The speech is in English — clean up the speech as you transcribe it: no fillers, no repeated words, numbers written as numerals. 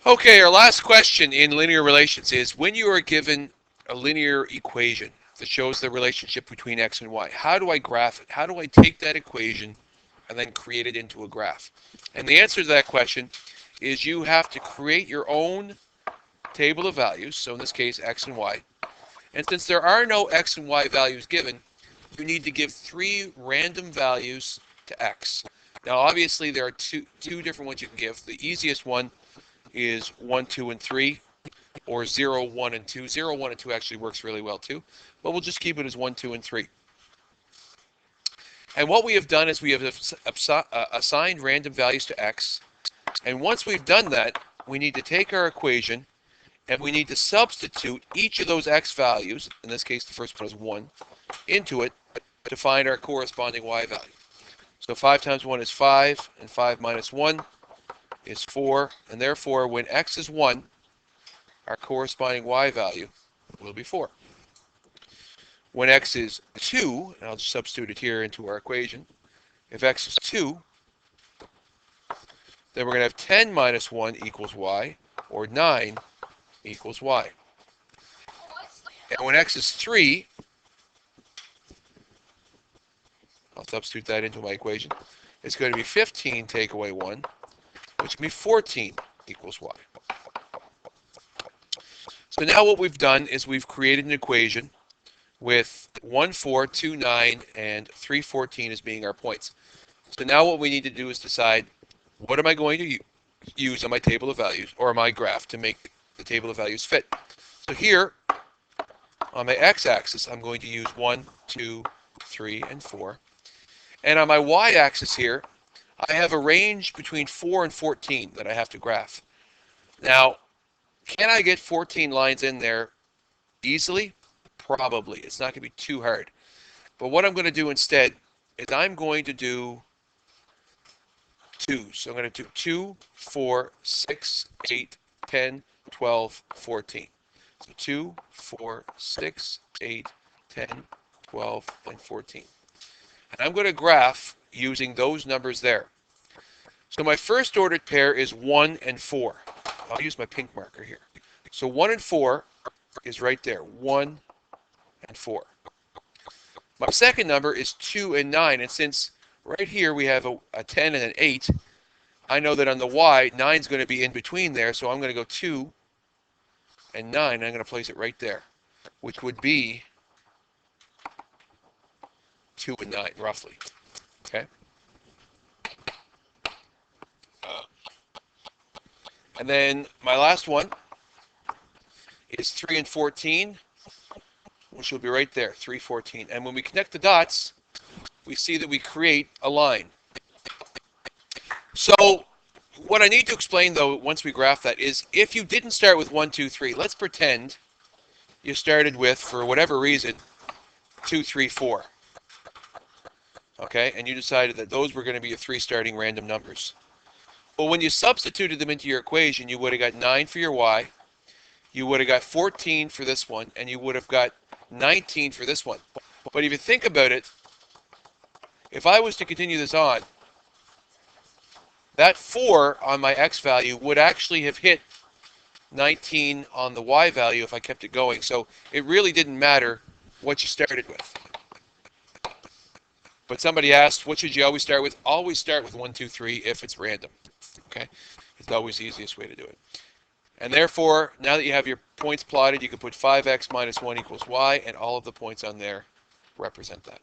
Okay, our last question in linear relations is when you are given a linear equation that shows the relationship between x and y, how do I graph it? How do I take that equation and then create it into a graph? And the answer to that question is you have to create your own table of values, so in this case x and y. And since there are no x and y values given, you need to give 3 random values to x. Now obviously there are two different ones you can give. The easiest one is 1, 2, and 3, or 0, 1, and 2. 0, 1, and 2 actually works really well too, but we'll just keep it as 1, 2, and 3. And what we have done is we have assigned random values to x, and once we've done that, we need to take our equation and we need to substitute each of those x values, in this case the first one is 1, into it to find our corresponding y value. So 5 times 1 is 5, and 5 minus 1 is 4, and therefore when x is 1, our corresponding y value will be 4. When x is 2, and I'll just substitute it here into our equation, if x is 2, then we're going to have 10 minus 1 equals y, or 9 equals y. And when x is 3, I'll substitute that into my equation, it's going to be 15 take away 1, which can be 14 equals y. So now what we've done is we've created an equation with 1, 4, 2, 9, and 3, 14 as being our points. So now what we need to do is decide what am I going to use on my table of values, or my graph, to make the table of values fit. So here, on my x-axis, I'm going to use 1, 2, 3, and 4. And on my y-axis here, I have a range between 4 and 14 that I have to graph. Now, can I get 14 lines in there easily? Probably. It's not going to be too hard. But what I'm going to do instead is I'm going to do 2. So I'm going to do 2, 4, 6, 8, 10, 12, 14. So 2, 4, 6, 8, 10, 12, and 14. And I'm going to graph using those numbers there. So my first ordered pair is 1 and 4. I'll use my pink marker here. So 1 and 4 is right there. 1 and 4. My second number is 2 and 9. And since right here we have a 10 and an 8, I know that on the y, 9 is going to be in between there. So I'm going to go 2 and 9. And I'm going to place it right there, which would be 2 and 9, roughly. Okay? And then my last one is 3 and 14, which will be right there, 3, 14. And when we connect the dots, we see that we create a line. So what I need to explain, though, once we graph that, is if you didn't start with 1, 2, 3, let's pretend you started with, for whatever reason, 2, 3, 4. Okay, and you decided that those were going to be your 3 starting random numbers. Well, when you substituted them into your equation, you would have got 9 for your y, you would have got 14 for this one, and you would have got 19 for this one. But if you think about it, if I was to continue this on, that 4 on my x value would actually have hit 19 on the y value if I kept it going. So it really didn't matter what you started with. But somebody asked, what should you always start with? Always start with 1, 2, 3 if it's random. Okay? It's always the easiest way to do it. And therefore, now that you have your points plotted, you can put 5x minus 1 equals y, and all of the points on there represent that.